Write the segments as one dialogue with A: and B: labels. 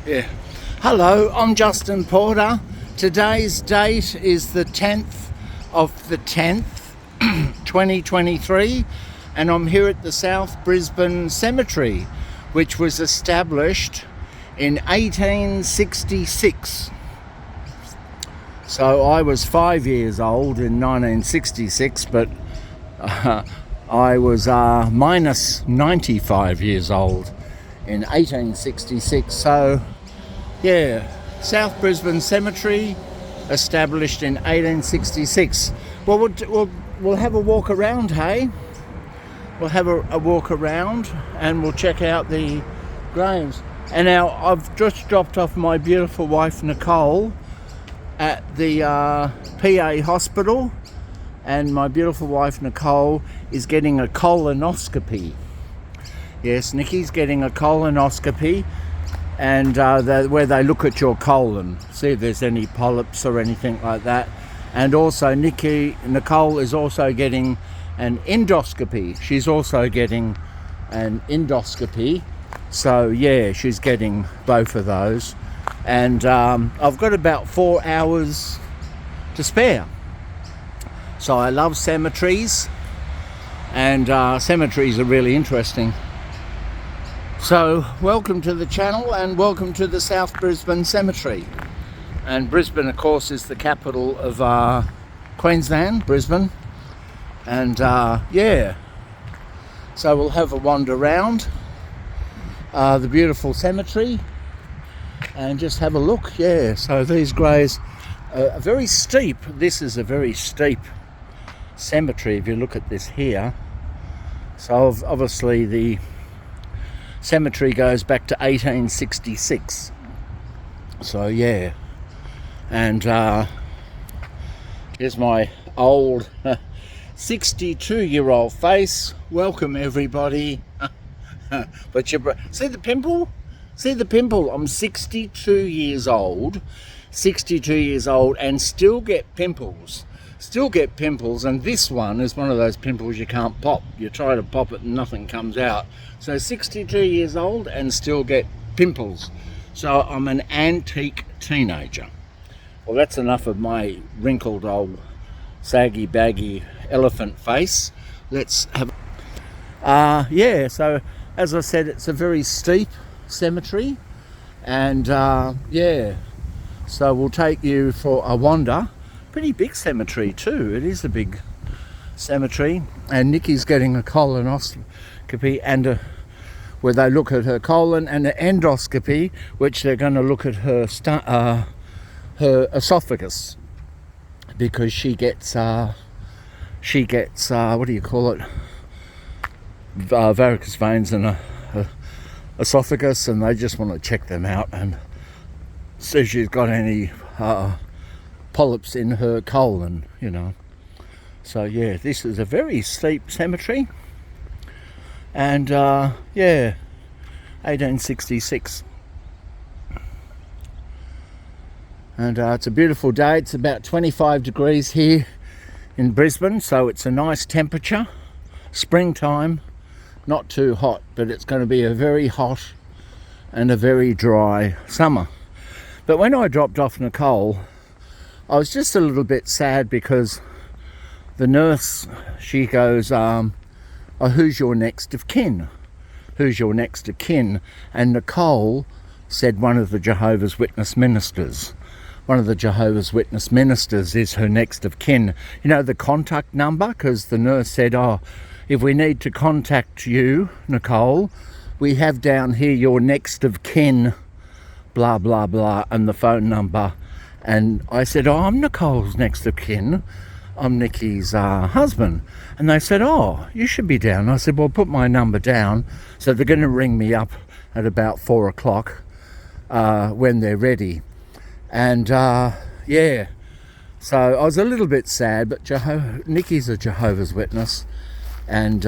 A: Yeah. Hello, I'm Justin Porter. Today's date is the 10th of the 10th, 2023, and I'm here at the South Brisbane Cemetery, which was established in 1866. So I was 5 years old in 1966, but I was minus 95 years old in 1866. So yeah, South Brisbane Cemetery, established in 1866. Well, we'll have a walk around, hey? We'll have a walk around and we'll check out the graves. And now I've just dropped off my beautiful wife Nicole at the PA hospital, and my beautiful wife Nicole is getting a colonoscopy. Yes, Nikki's getting a colonoscopy, and where they look at your colon, see if there's any polyps or anything like that. And also Nicole is also getting an endoscopy. She's also getting an endoscopy. So yeah, she's getting both of those. And I've got about 4 hours to spare. So I love cemeteries, and cemeteries are really interesting. So welcome to the channel and welcome to the South Brisbane Cemetery. And Brisbane, of course, is the capital of Queensland, Brisbane. And yeah, so we'll have a wander around the beautiful cemetery and just have a look. Yeah, so these graves are very steep. This is a very steep cemetery if you look at this here. So obviously the cemetery goes back to 1866. So yeah, and here's my old 62-year-old face. Welcome everybody. But see the pimple? See the pimple? I'm 62 years old, and still get pimples. And this one is one of those pimples you can't pop. You try to pop it and nothing comes out. So 62 years old and still get pimples. So I'm an antique teenager. Well, that's enough of my wrinkled old saggy baggy elephant face. Let's have yeah, so as I said, it's a very steep cemetery, and yeah, so we'll take you for a wander. Pretty big cemetery too. It is a big cemetery, and Nikki's getting a colonoscopy and where they look at her colon, and an endoscopy, which they're going to look at her esophagus, because she gets what do you call it, varicose veins in a esophagus, and they just want to check them out and see if she's got any polyps in her colon, you know. So yeah, this is a very steep cemetery, and yeah, 1866. And it's a beautiful day. It's about 25 degrees here in Brisbane, so it's a nice temperature. Springtime, not too hot, but it's going to be a very hot and a very dry summer. But when I dropped off Nicole, I was just a little bit sad, because the nurse, she goes, oh, who's your next of kin? Who's your next of kin? And Nicole said one of the Jehovah's Witness ministers. One of the Jehovah's Witness ministers is her next of kin. You know, the contact number, because the nurse said, oh, if we need to contact you, Nicole, we have down here your next of kin, blah, blah, blah, and the phone number. And I said, oh, I'm Nicole's next of kin. I'm Nikki's husband. And they said, oh, you should be down. I said, well, put my number down. So they're going to ring me up at about 4 o'clock when they're ready. And yeah, so I was a little bit sad, but Nikki's a Jehovah's Witness, and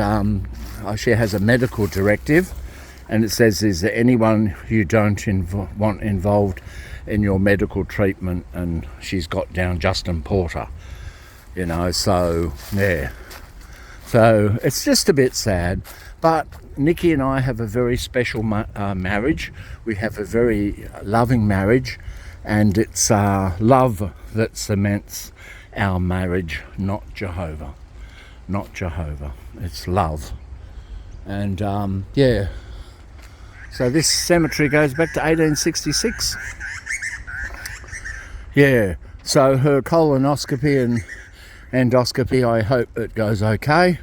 A: she has a medical directive, and it says, is there anyone you don't want involved in your medical treatment? And she's got down Justin Porter, you know. So yeah, so it's just a bit sad, but Nikki and I have a very special marriage. We have a very loving marriage, and it's love that cements our marriage, not Jehovah. Not Jehovah. It's love. And yeah. So this cemetery goes back to 1866. Yeah. So her colonoscopy and endoscopy, I hope it goes okay.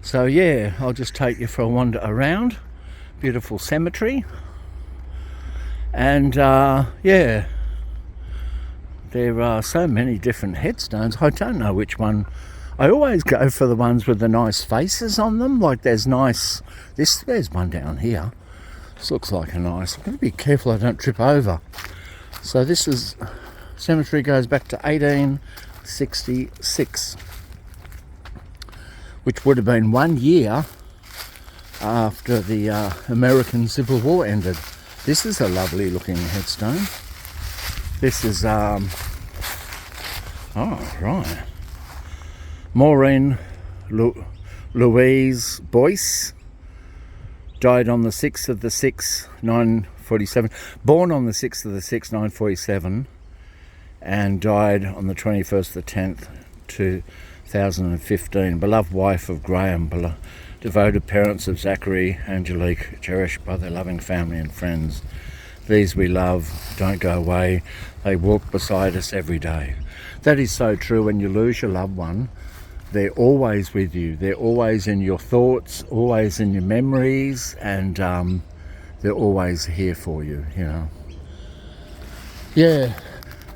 A: So yeah, I'll just take you for a wander around. Beautiful cemetery. And yeah, there are so many different headstones. I don't know which one. I always go for the ones with the nice faces on them. Like there's one down here. This looks like a nice. I'm going to be careful I don't trip over. So cemetery goes back to 1866, which would have been 1 year after the American Civil War ended. This is a lovely looking headstone. This is, oh, right. Maureen Louise Boyce died on the 6th of the 6th, 1947. Born on the 6th of the 6th, 1947, and died on the 21st of the 10th, 2015. Beloved wife of Graham, devoted parents of Zachary, Angelique, cherished by their loving family and friends. These we love, don't go away. They walk beside us every day. That is so true. When you lose your loved one, they're always with you. They're always in your thoughts, always in your memories, and they're always here for you, you know. Yeah,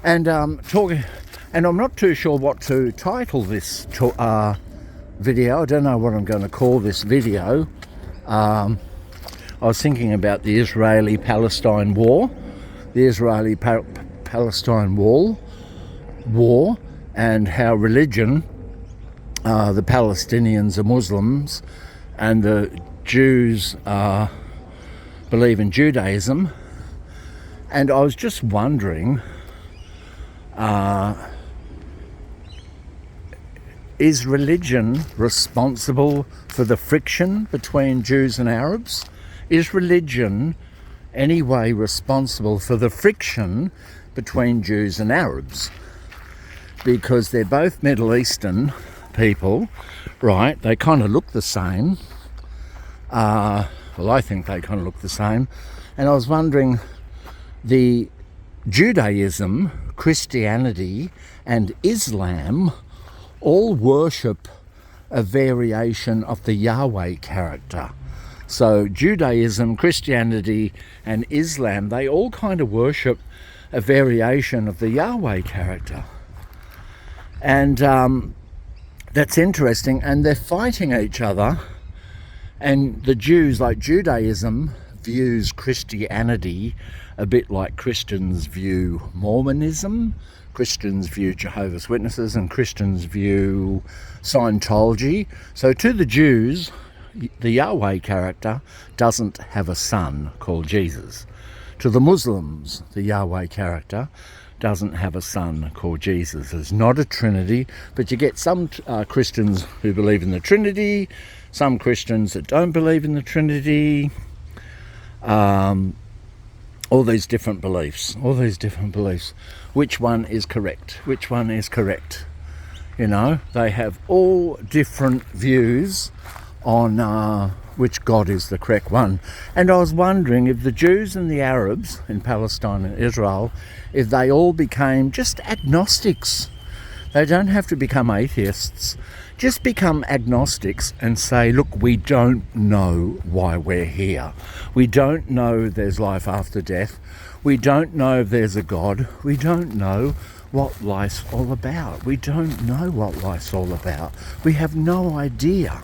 A: and talking, and I'm not too sure what to title this video. I don't know what I'm going to call this video. I was thinking about the Israeli-Palestine war, the Israeli-Palestine war, and how religion, the Palestinians are Muslims, and the Jews believe in Judaism. And I was just wondering, is religion responsible for the friction between Jews and Arabs? Is religion any way responsible for the friction between Jews and Arabs? Because they're both Middle Eastern people, right? They kind of look the same. Well, I think they kind of look the same. And I was wondering, the Judaism, Christianity, and Islam all worship a variation of the Yahweh character. So Judaism, Christianity, and Islam, they all kind of worship a variation of the Yahweh character. And that's interesting. And they're fighting each other. And the Jews, like Judaism, views Christianity a bit like Christians view Mormonism, Christians view Jehovah's Witnesses, and Christians view Scientology. So to the Jews, the Yahweh character doesn't have a son called Jesus. To the Muslims, the Yahweh character doesn't have a son called Jesus. There's not a Trinity, but you get some Christians who believe in the Trinity, some Christians that don't believe in the Trinity, all these different beliefs. Which one is correct? You know, they have all different views on which God is the correct one. And I was wondering if the Jews and the Arabs in Palestine and Israel, if they all became just agnostics. They don't have to become atheists. Just become agnostics and say, look, we don't know why we're here. We don't know there's life after death. We don't know if there's a God. We don't know what life's all about. We don't know what life's all about. We have no idea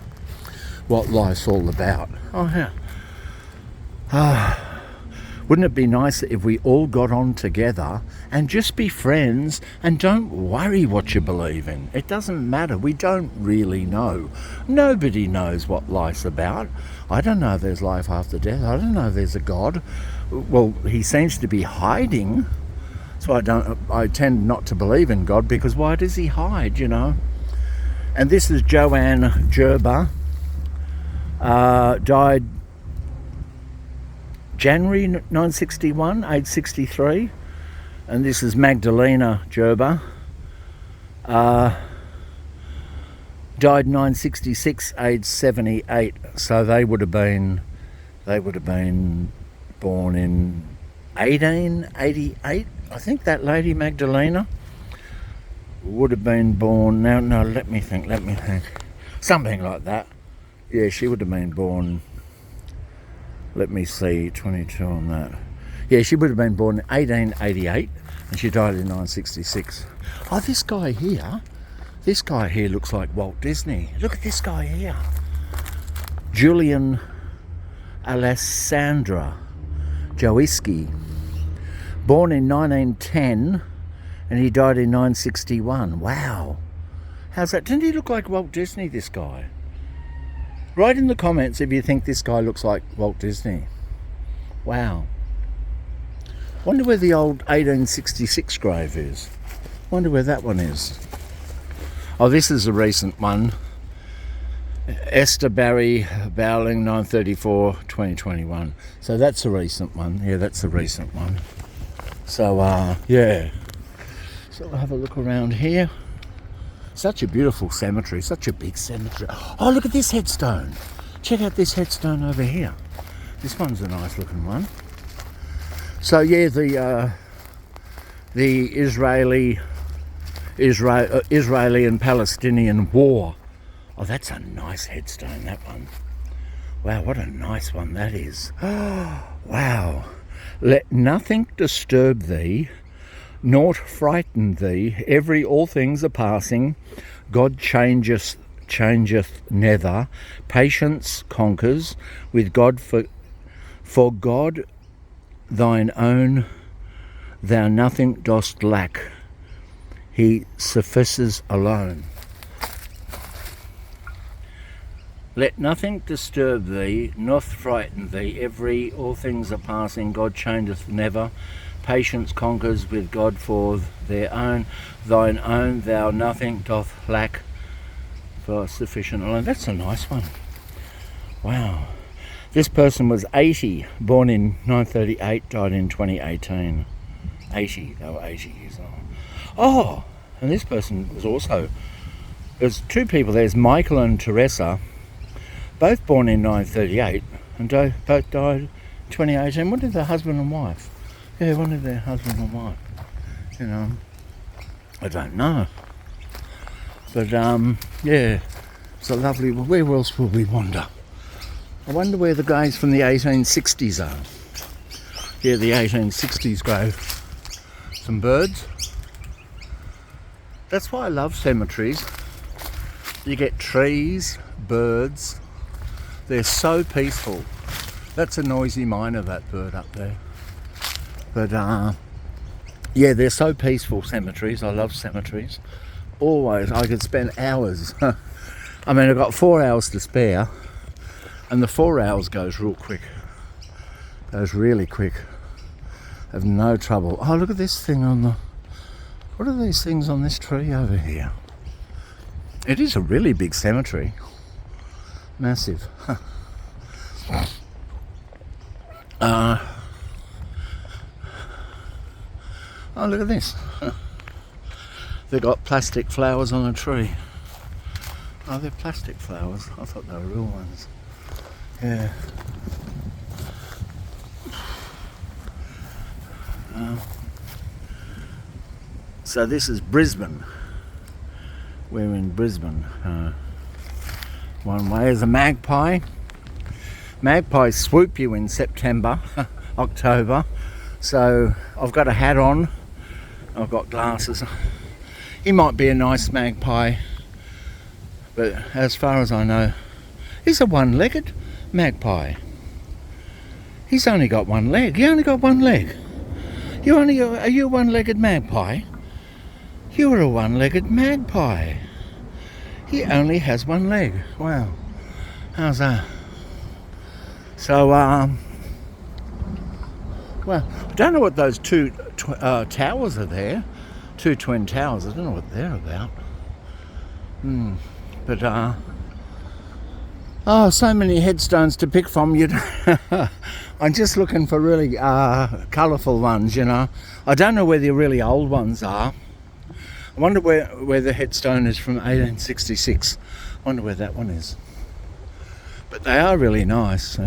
A: what life's all about. Oh, yeah. Wouldn't it be nice if we all got on together and just be friends and don't worry what you believe in? It doesn't matter. We don't really know. Nobody knows what life's about. I don't know if there's life after death. I don't know if there's a God. Well, he seems to be hiding. So I tend not to believe in God, because why does he hide, you know? And this is Joanne Gerber. Died January 1961, age 63. And this is Magdalena Gerber. Died 1966, age 78. So they would have been born in 1888. I think that lady Magdalena would have been born. No, let me think. Something like that. Yeah, she would have been born. Let me see, 22 on that. Yeah, she would have been born in 1888 and she died in 1966. Oh, this guy here looks like Walt Disney. Look at this guy here. Julian Alessandra Joiski. Born in 1910 and he died in 1961. Wow. How's that? Didn't he look like Walt Disney, this guy? Write in the comments if you think this guy looks like Walt Disney. Wow. Wonder where the old 1866 grave is. Wonder where that one is. Oh, this is a recent one. Esther Barry Bowling, 9/34/2021. So that's a recent one. Yeah, that's a recent one. So, yeah. So we'll have a look around here. Such a beautiful cemetery, such a big cemetery. Oh, look at this headstone. Check out this headstone over here. This one's a nice looking one. So yeah, the Israeli and Palestinian war. Oh, that's a nice headstone, that one. Wow, what a nice one that is. Wow. Let nothing disturb thee, naught frighten thee. All things are passing. God changeth never. Patience conquers. With God for God thine own, thou nothing dost lack. He suffices alone. Let nothing disturb thee, nor frighten thee. All things are passing. God changeth never. Patience conquers. With God for their own, thine own, thou nothing doth lack. For sufficient alone. That's a nice one. Wow. This person was 80, born in 1938, died in 2018. 80, they were 80 years old. Oh, and this person was also, there's two people, there's Michael and Teresa, both born in 1938, and both died in 2018. What did their husband and wife? Yeah, one of their husband and wife. You know, I don't know. But, yeah, it's a lovely, where else will we wander? I wonder where the graves from the 1860s are. Yeah, the 1860s grave. Some birds. That's why I love cemeteries. You get trees, birds. They're so peaceful. That's a noisy miner, that bird up there. But, yeah, they're so peaceful, cemeteries. I love cemeteries. Always. I could spend hours. I mean, I've got 4 hours to spare. And the 4 hours goes real quick. Goes really quick. Have no trouble. Oh, look at this thing on the... What are these things on this tree over here? It is a really big cemetery. Massive. Oh, look at this. They've got plastic flowers on a tree. Oh, they're plastic flowers. I thought they were real ones. Yeah. So this is Brisbane. We're in Brisbane. One way is a magpie. Magpies swoop you in September, October. So I've got a hat on. I've got glasses. He might be a nice magpie, but as far as I know, he's a one-legged magpie. He's only got one leg. You only got one leg. Are you a one-legged magpie? You're a one-legged magpie. He only has one leg. Wow. How's that? So, well, I don't know what those two towers are there. Two twin towers. I don't know what they're about. But, Oh, so many headstones to pick from. I'm just looking for really colourful ones, you know. I don't know where the really old ones are. I wonder where the headstone is from 1866. I wonder where that one is. But they are really nice.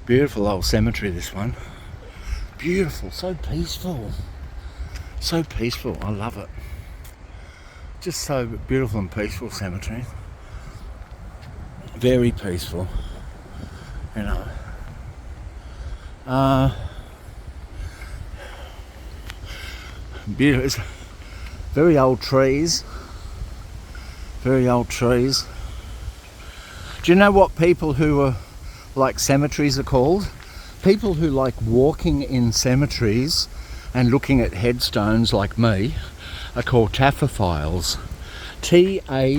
A: Beautiful old cemetery, this one. Beautiful, so peaceful. So peaceful, I love it. Just so beautiful and peaceful cemetery. Very peaceful, you know. Beautiful. It's very old trees. Very old trees. Do you know what people who are like cemeteries are called? People who like walking in cemeteries and looking at headstones like me are called taphophiles. Taphofile,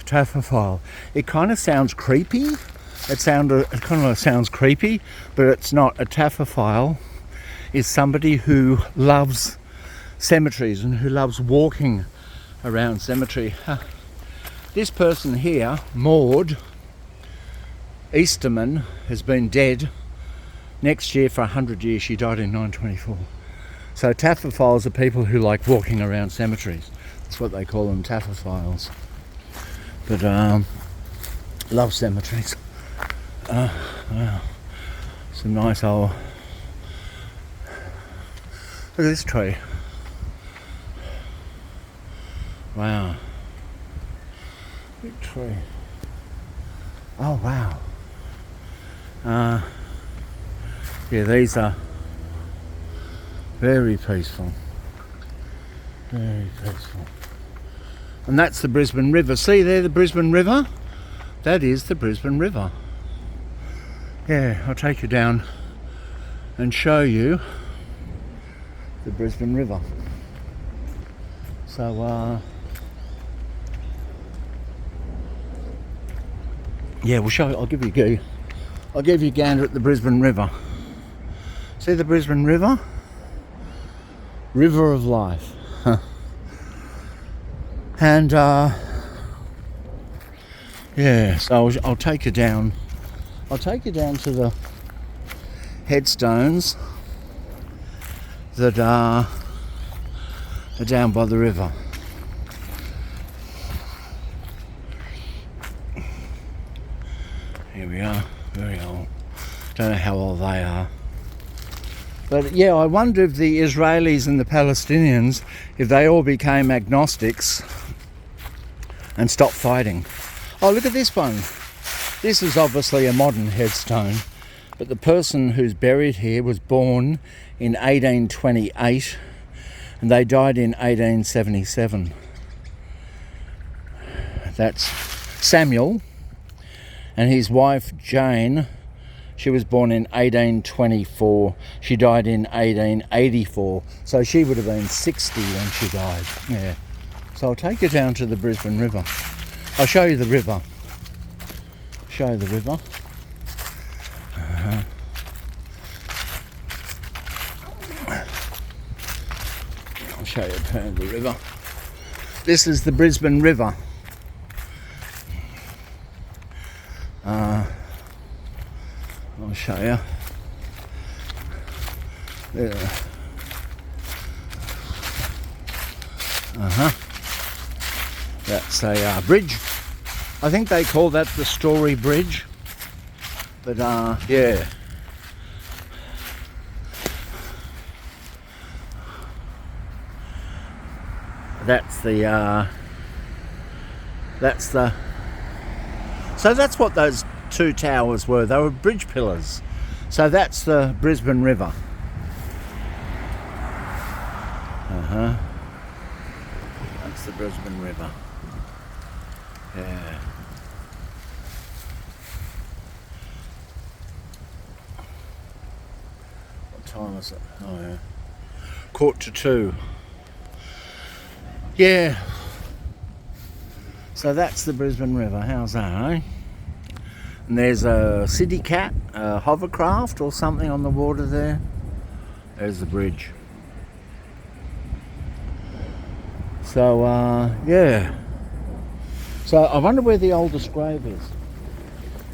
A: taphophile. It kind of sounds creepy. It kind of sounds creepy, but it's not. A taphophile is somebody who loves cemeteries and who loves walking around cemetery. This person here, Maud Easterman, has been dead next year for 100 years. She died in 924. So taphophiles are people who like walking around cemeteries. That's what they call them, taphophiles. But love cemeteries. Wow. Some nice old... Look at this tree. Wow. Big tree. Oh wow. Yeah, these are very peaceful. Very peaceful. And that's the Brisbane River. See there, the Brisbane River? That is the Brisbane River. Yeah, I'll take you down and show you the Brisbane River. So, yeah, we'll show you. I'll give you a gander at the Brisbane River. See the Brisbane River? River of life. And yeah, so I'll take you down. I'll take you down to the headstones that are down by the river. Here we are, very old. Don't know how old they are. But yeah, I wonder if the Israelis and the Palestinians, if they all became agnostics and stopped fighting. Oh, look at this one. This is obviously a modern headstone, but the person who's buried here was born in 1828 and they died in 1877. That's Samuel, and his wife Jane. She was born in 1824. She died in 1884. So she would have been 60 when she died. Yeah. So I'll take you down to the Brisbane River. I'll show you the river. Show you the river. I'll show you the river. This is the Brisbane River. I'll show you. There. That's a bridge. I think they call that the Story Bridge. But yeah. So that's what those two towers were. They were bridge pillars. So that's the Brisbane River. That's the Brisbane River. Yeah. What time is it? Oh yeah. 1:45. Yeah. So that's the Brisbane River. How's that, eh? And there's a city cat, a hovercraft or something on the water there. There's the bridge. So, yeah. So I wonder where the oldest grave is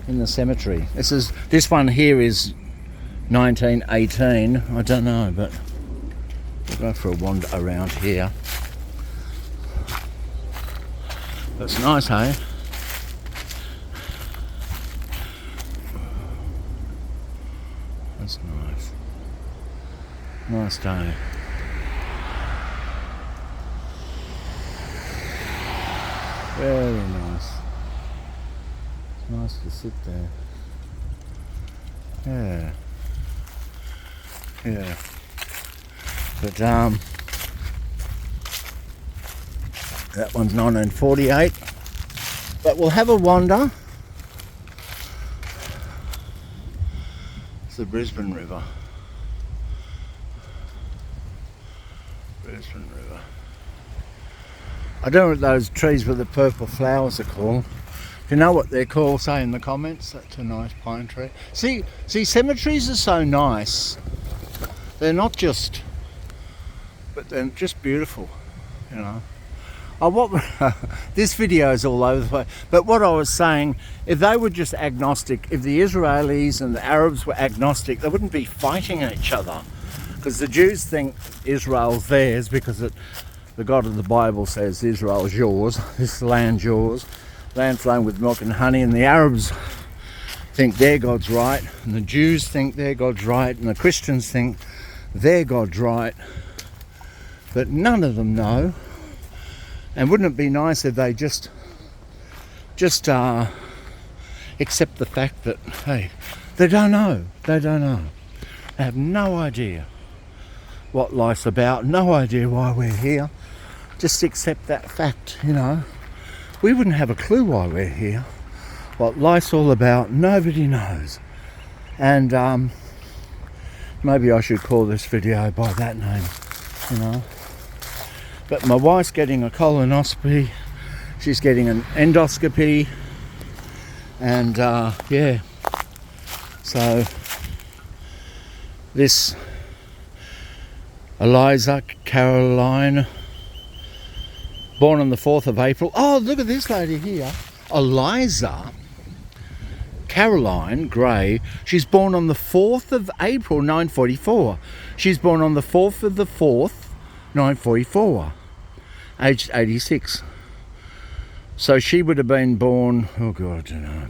A: in the cemetery. This one here is 1918. I don't know, but we'll go for a wander around here. That's nice, hey? That's nice. Nice day. Very nice. It's nice to sit there. Yeah. Yeah. But that one's 1948. But we'll have a wander. It's the Brisbane River. Brisbane River. I don't know what those trees with the purple flowers are called. If you know what they're called, say in the comments. That's a nice pine tree. See, cemeteries are so nice. They're not just, but they're just beautiful, you know. This video is all over the place. But what I was saying, if they were just agnostic, if the Israelis and the Arabs were agnostic, they wouldn't be fighting each other. Because the Jews think Israel's theirs because the God of the Bible says Israel's yours, this land's yours, land flowing with milk and honey, and the Arabs think their God's right, and the Jews think their God's right, and the Christians think their God's right, but none of them know. And wouldn't it be nice if they just accept the fact that, hey, they don't know. They have no idea what life's about, no idea why we're here. Just accept that fact, you know. We wouldn't have a clue why we're here. What life's all about, nobody knows. And maybe I should call this video by that name, you know. But my wife's getting a colonoscopy, she's getting an endoscopy, and yeah, so this Eliza Caroline, born on the 4th of April. Oh, look at this lady here, Eliza Caroline Gray. She's born on the 4th of April 1944. She's born on the 4th of the 4th 1944, aged 86. So she would have been born, oh God, I don't know.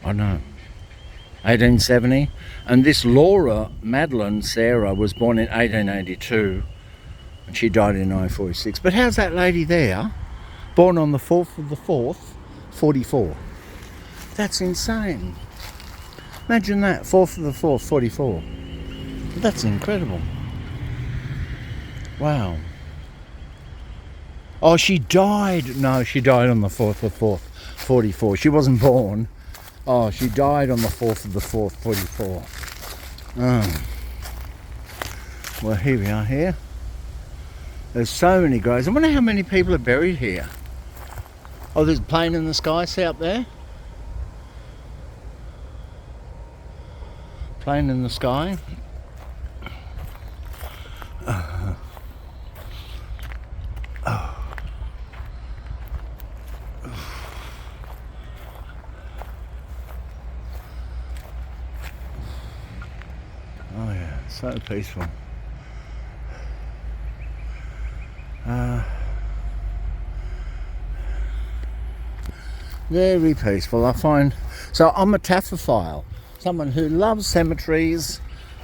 A: I don't know, 1870. And this Laura Madeline Sarah was born in 1882 and she died in 1946. But how's that lady there, born on the 4th of the 4th, 44? That's insane. Imagine that, 4th of the 4th, 44. That's incredible. Wow. Oh, she died. No, she died on the 4th of the 4th, 44. She wasn't born. Oh, she died on the 4th of the 4th, 44. Oh. Well, here we are here. There's so many graves. I wonder how many people are buried here. Oh, there's a plane in the sky. See up there? Plane in the sky. Oh yeah, so peaceful. Very peaceful, I find. So I'm a taphophile, someone who loves cemeteries.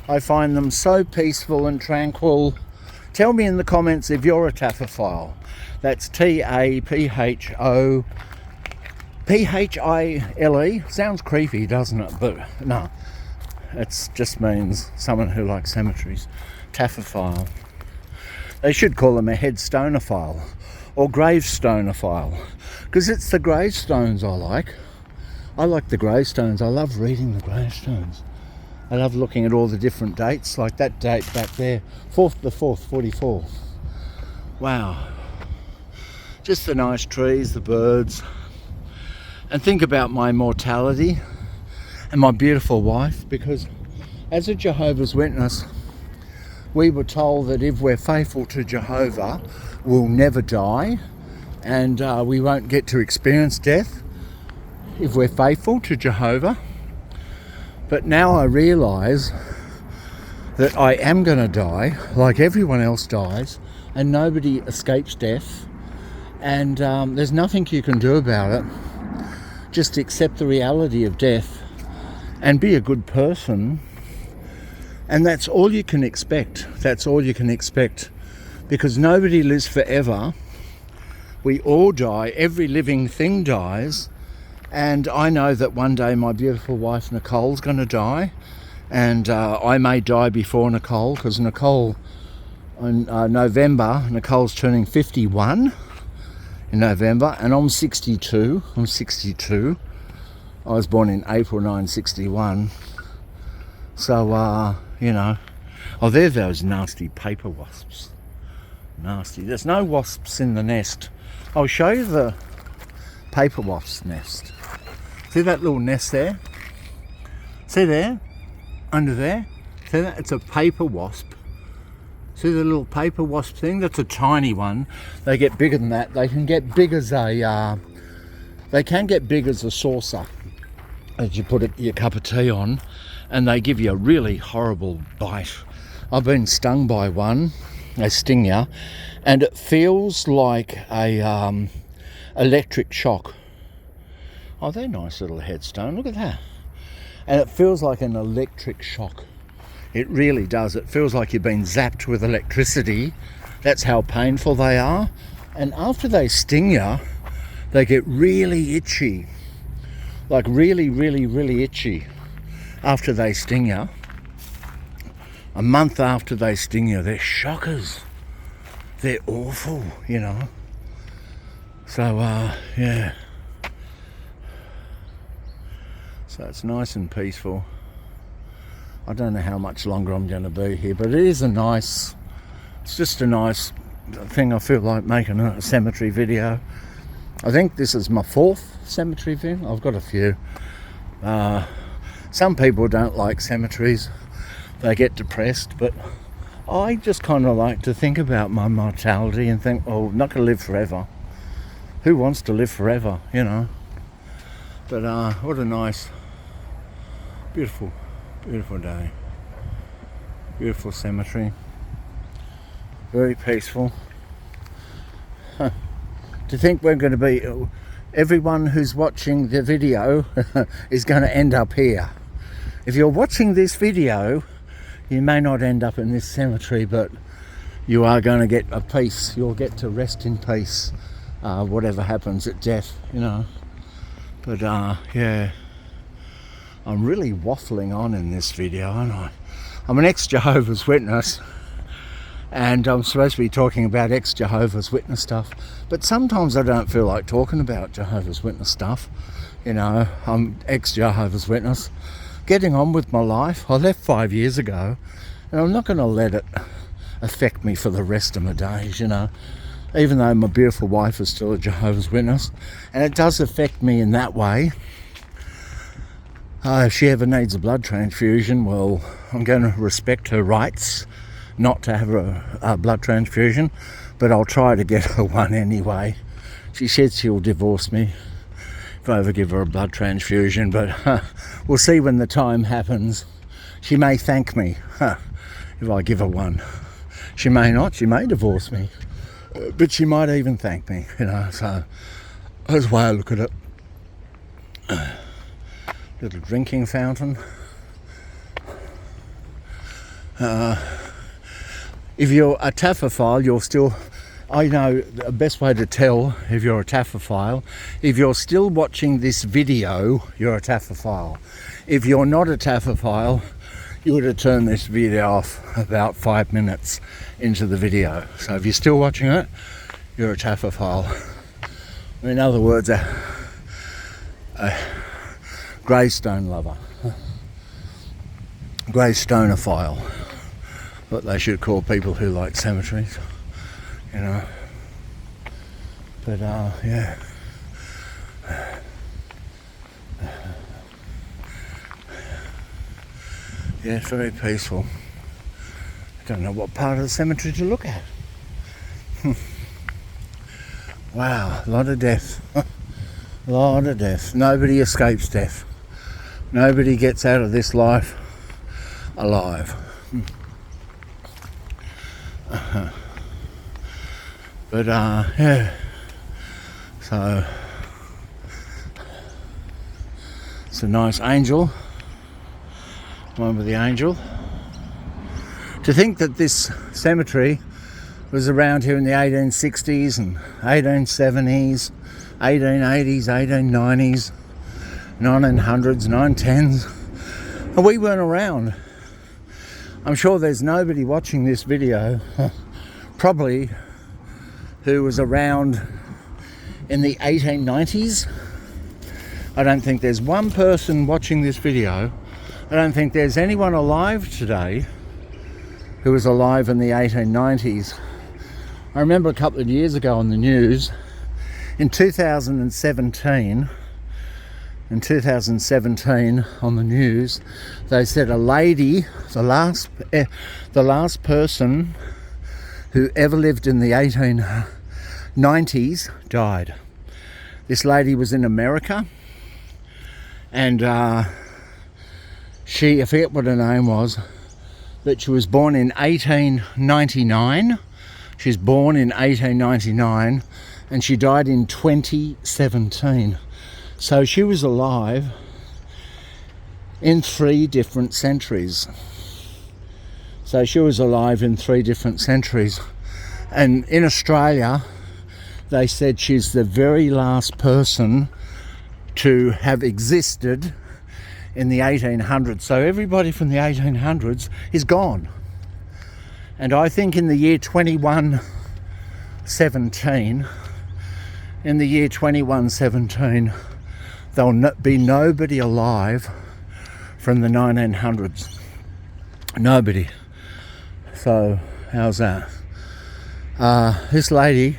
A: I find them so peaceful and tranquil. Tell me in the comments if you're a taphophile. That's T-A-P-H-O-P-H-I-L-E. Sounds creepy, doesn't it? But no, it just means someone who likes cemeteries. Taphophile. They should call them a headstoneophile or gravestoneophile, because it's the gravestones I like. I like the gravestones. I love reading the gravestones. I love looking at all the different dates, like that date back there, 4th the 4th, 44. Wow. Just the nice trees, the birds. And think about my mortality and my beautiful wife, because as a Jehovah's Witness, we were told that if we're faithful to Jehovah, we'll never die, and we won't get to experience death if we're faithful to Jehovah. But now I realise that I am going to die, like everyone else dies, and nobody escapes death, and there's nothing you can do about it. Just accept the reality of death and be a good person, and that's all you can expect. That's all you can expect, because nobody lives forever. We all die. Every living thing dies, and I know that one day my beautiful wife Nicole's going to die, and I may die before Nicole, because Nicole, in November, Nicole's turning 51 in November, and I'm 62. I was born in April 1961. So, you know, oh, they're those nasty paper wasps. Nasty. There's no wasps in the nest. I'll show you the paper wasp's nest. See that little nest there? See there? Under there? See that? It's a paper wasp. See the little paper wasp thing? That's a tiny one. They get bigger than that. They can get big as a saucer, as you put your cup of tea on, and they give you a really horrible bite. I've been stung by one. They sting you, and it feels like a electric shock. Oh, they're nice little headstone. Look at that. And it feels like an electric shock. It really does. It feels like you've been zapped with electricity. That's how painful they are. And after they sting you, they get really itchy. Like really, really, really itchy after they sting you. A month after they sting you, they're shockers. They're awful, you know. So, yeah. So it's nice and peaceful. I don't know how much longer I'm going to be here, but it is it's just a nice thing. I feel like making a cemetery video. I think this is my 4th cemetery video. I've got a few. Some people don't like cemeteries. They get depressed, but I just kind of like to think about my mortality and think, oh, I'm not going to live forever. Who wants to live forever, you know? But what a nice, beautiful day. Beautiful cemetery. Very peaceful. To think we're going to be, everyone who's watching the video is going to end up here. If you're watching this video, you may not end up in this cemetery, but you are going to get a peace. You'll get to rest in peace, whatever happens at death, you know. But yeah, I'm really waffling on in this video, aren't I? I'm an ex-Jehovah's Witness, and I'm supposed to be talking about ex-Jehovah's Witness stuff, but sometimes I don't feel like talking about Jehovah's Witness stuff. You know, I'm ex-Jehovah's Witness, getting on with my life. I left 5 years ago, and I'm not going to let it affect me for the rest of my days, you know, even though my beautiful wife is still a Jehovah's Witness, and it does affect me in that way. If she ever needs a blood transfusion, well, I'm going to respect her rights not to have a blood transfusion, but I'll try to get her one anyway. She said she'll divorce me if I ever give her a blood transfusion, but we'll see when the time happens. She may thank me if I give her one. She may not, she may divorce me, but she might even thank me, you know, so that's the way I look at it. Little drinking fountain. If you're a taphophile, you're still, I know the best way to tell if you're a taphophile, if you're still watching this video, you're a taphophile. If you're not a taphophile, you would have turned this video off about 5 minutes into the video. So if you're still watching it, you're a taphophile. In other words, a Greystone lover. Greystoneophile. What they should call people who like cemeteries, you know. But yeah. Yeah, it's very peaceful. Don't know what part of the cemetery to look at. Wow, a lot of death. A lot of death. Nobody escapes death. Nobody gets out of this life alive. But yeah. So it's a nice angel. One with the angel. To think that this cemetery was around here in the 1860s and 1870s, 1880s, 1890s, 1900s, 1910s, and we weren't around. I'm sure there's nobody watching this video probably who was around in the 1890s. I don't think there's one person watching this video. I don't think there's anyone alive today who was alive in the 1890s. I remember a couple of years ago on the news, in 2017 on the news, they said a lady, the last person who ever lived in the 1890s died. This lady was in America, and she, I forget what her name was, but she was born in 1899. She was born in 1899 and she died in 2017. So she was alive in 3 different centuries. So she was alive in 3 different centuries. And in Australia, they said she's the very last person to have existed in the 1800s. So everybody from the 1800s is gone. And I think in the year 2117, there'll be nobody alive from the 1900s. Nobody. So how's that? This lady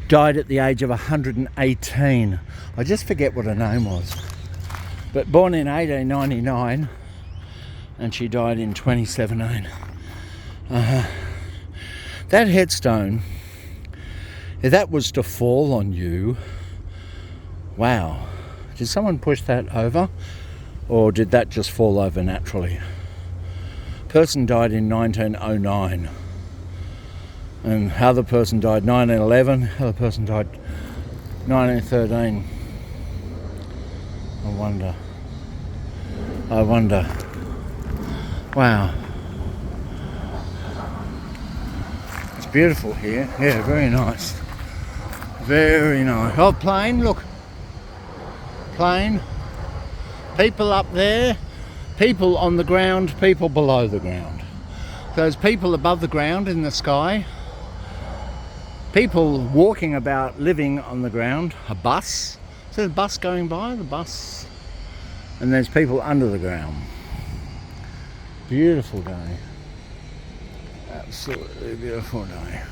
A: died at the age of 118. I just forget what her name was. But born in 1899 and she died in 2017. That headstone, if that was to fall on you, wow. Did someone push that over? Or did that just fall over naturally? Person died in 1909. And how the person died 1911, how the person died 1913. I wonder. Wow. It's beautiful here. Yeah, very nice. Very nice. Oh, plane, look. Plane. People up there. People on the ground. People below the ground. Those people above the ground in the sky. People walking about, living on the ground. A bus. Is there a bus going by? The bus. And there's people under the ground. Beautiful day. Absolutely beautiful day.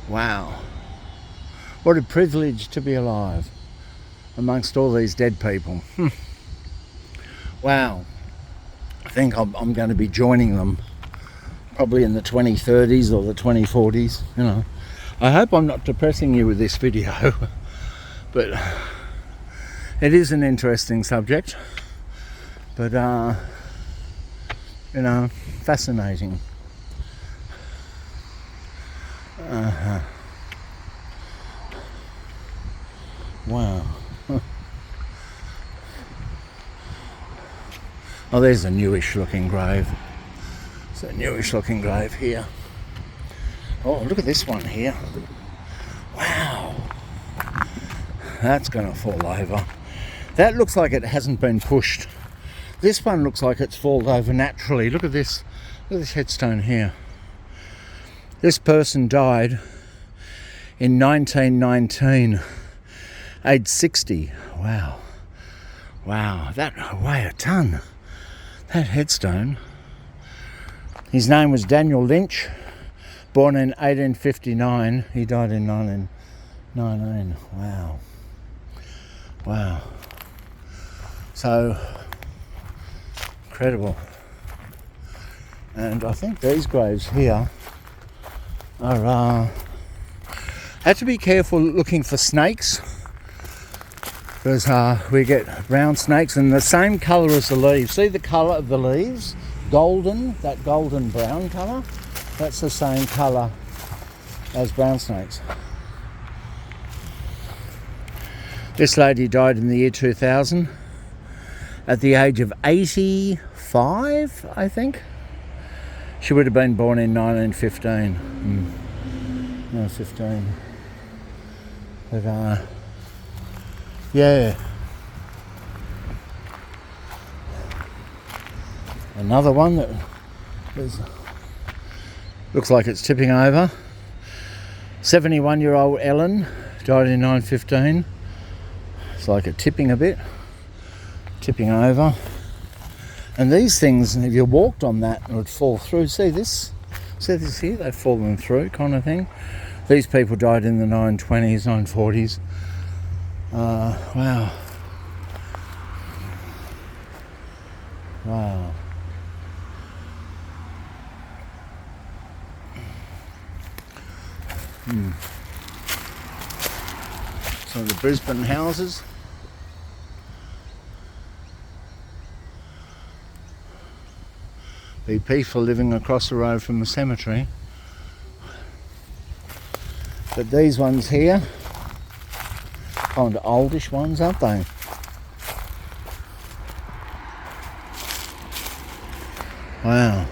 A: Wow. What a privilege to be alive amongst all these dead people. Wow. I think I'm going to be joining them probably in the 2030s or the 2040s, you know. I hope I'm not depressing you with this video, but it is an interesting subject, but you know, fascinating. Wow. Oh, there's a newish looking grave. It's a newish looking grave here. Oh, look at this one here. Wow. That's going to fall over. That looks like it hasn't been pushed. This one looks like it's fallen over naturally. Look at this. Look at this headstone here. This person died in 1919, age 60. Wow. Wow, that weighed a ton. That headstone. His name was Daniel Lynch, born in 1859. He died in 1919. Wow. Wow. So, incredible. And I think these graves here are... Had to be careful looking for snakes, because we get brown snakes and the same colour as the leaves. See the colour of the leaves? Golden, that golden brown colour. That's the same colour as brown snakes. This lady died in the year 2000 at the age of 85, I think. She would have been born in 1915. No, 15. But yeah. Another one that looks like it's tipping over. 71-year-old Ellen died in 1915. It's like it's tipping a bit, tipping over. And these things, if you walked on that, it would fall through. See this? See this here? They've fallen through, kind of thing. These people died in the 1920s, 1940s. Wow. Wow. Some of the Brisbane houses. Be peaceful living across the road from the cemetery. But these ones here, kind of oldish ones, aren't they? Wow.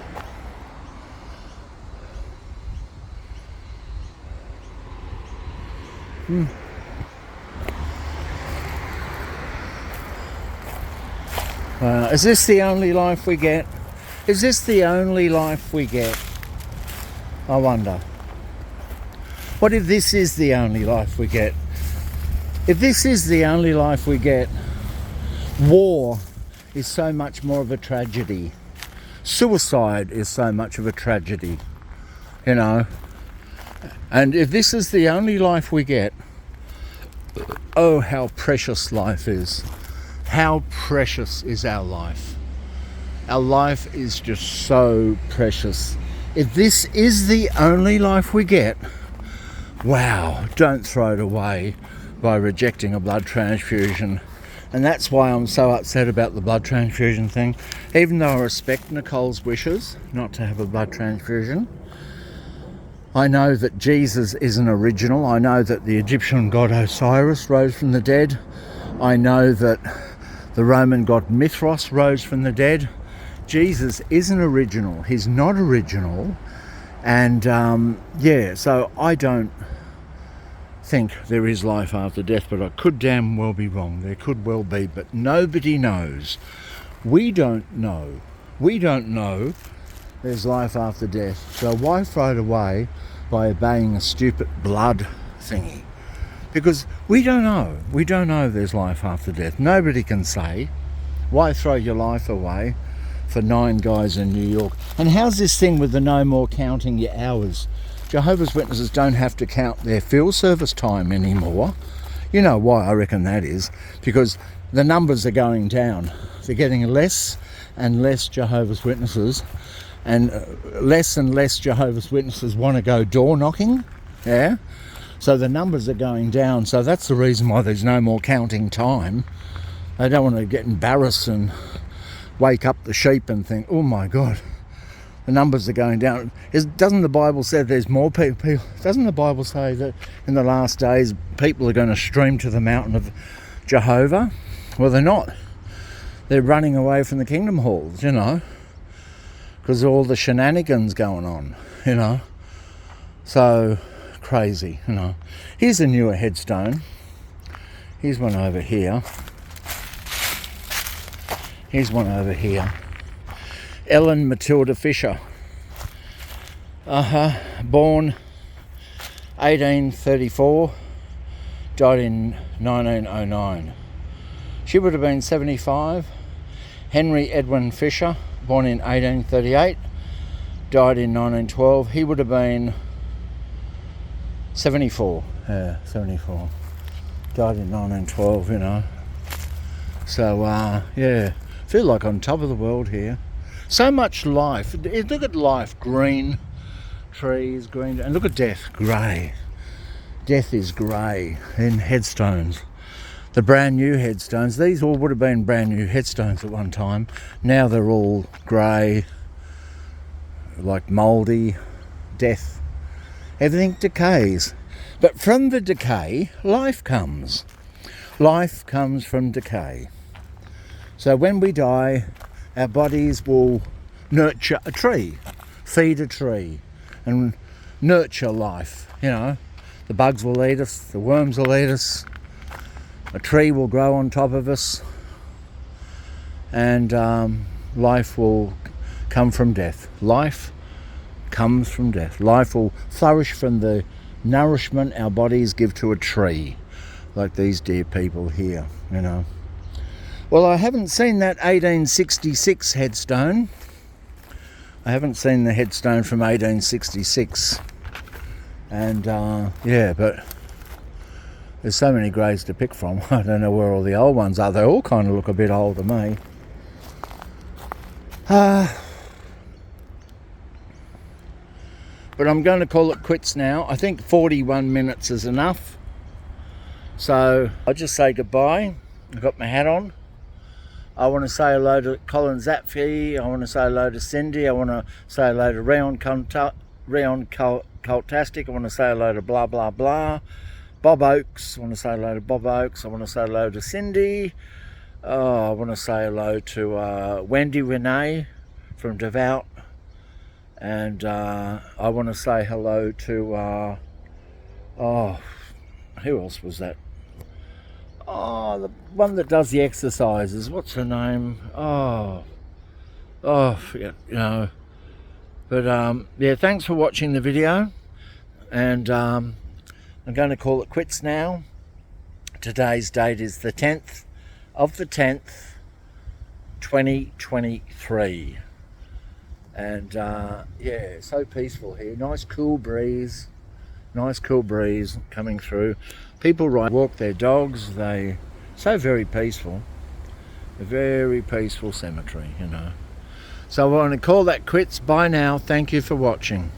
A: Wow. Is this the only life we get? Is this the only life we get? I wonder. What if this is the only life we get? If this is the only life we get, war is so much more of a tragedy. Suicide is so much of a tragedy, you know. And if this is the only life we get, oh, how precious life is. How precious is our life. Our life is just so precious. If this is the only life we get, wow, don't throw it away by rejecting a blood transfusion. And that's why I'm so upset about the blood transfusion thing. Even though I respect Nicole's wishes not to have a blood transfusion, I know that Jesus is an original. I know that the Egyptian god Osiris rose from the dead. I know that the Roman god Mithras rose from the dead. Jesus is an original. He's not original. And yeah, so I don't think there is life after death, but I could damn well be wrong. There could well be, but nobody knows. We don't know. We don't know there's life after death. So why throw it away by obeying a stupid blood thingy? Because we don't know. We don't know there's life after death. Nobody can say. Why throw your life away for 9 guys in New York? And how's this thing with the no more counting your hours? Jehovah's Witnesses don't have to count their field service time anymore. You know why I reckon that is? Because the numbers are going down. They're getting less and less Jehovah's Witnesses, and less Jehovah's Witnesses want to go door knocking. Yeah? So the numbers are going down. So that's the reason why there's no more counting time. They don't want to get embarrassed and wake up the sheep and think, oh my God, the numbers are going down. Doesn't the Bible say there's more people? Doesn't the Bible say that in the last days people are going to stream to the mountain of Jehovah? Well, they're not. They're running away from the kingdom halls, you know, because of all the shenanigans going on, you know. So crazy, you know. Here's a newer headstone. Here's one over here. Here's one over here. Ellen Matilda Fisher. Born 1834, died in 1909. She would have been 75. Henry Edwin Fisher, born in 1838, died in 1912. He would have been 74. Yeah, 74. Died in 1912, you know. So, yeah, feel like on top of the world here. So much life. Look at life, green trees, green, and look at death, grey. Death is grey in headstones. The brand new headstones, these all would have been brand new headstones at one time. Now they're all grey, like mouldy, death. Everything decays. But from the decay, life comes. Life comes from decay. So when we die, our bodies will nurture a tree, feed a tree, and nurture life. You know, the bugs will eat us, the worms will eat us, a tree will grow on top of us, and life will come from death. Life comes from death. Life will flourish from the nourishment our bodies give to a tree, like these dear people here, you know. Well, I haven't seen that 1866 headstone. I haven't seen the headstone from 1866. And yeah, but there's so many graves to pick from. I don't know where all the old ones are. They all kind of look a bit old to me. But I'm going to call it quits now. I think 41 minutes is enough. So I'll just say goodbye. I've got my hat on. I want to say hello to Colin Zapfi. I want to say hello to Cindy. I want to say hello to Rion Cultastic. I want to say hello to blah blah blah. Bob Oakes. I want to say hello to Bob Oakes. I want to say hello to Cindy. I want to say hello to Wendy Renee from Devout. And I want to say hello to who else was that? Oh, the one that does the exercises. What's her name? Forget, you know. But yeah, thanks for watching the video, and I'm going to call it quits now. Today's date is the 10th of the 10th, 2023. And yeah, so peaceful here. Nice cool breeze coming through. People walk their dogs. They so very peaceful. A very peaceful cemetery, you know. So I want to call that quits. Bye now. Thank you for watching.